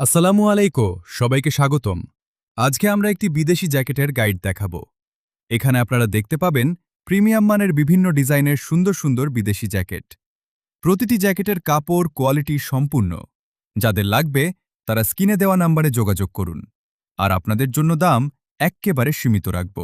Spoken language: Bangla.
আসসালামু আলাইকুম, সবাইকে স্বাগতম। আজকে আমরা একটি বিদেশি জ্যাকেটের গাইড দেখাবো। এখানে আপনারা দেখতে পাবেন প্রিমিয়াম মানের বিভিন্ন ডিজাইনের সুন্দর সুন্দর বিদেশি জ্যাকেট। প্রতিটি জ্যাকেটের কাপড় কোয়ালিটি সম্পূর্ণ। যাদের লাগবে তারা স্ক্রিনে দেওয়া নাম্বারে যোগাযোগ করুন। আর আপনাদের জন্য দাম এক্কেবারে সীমিত রাখব।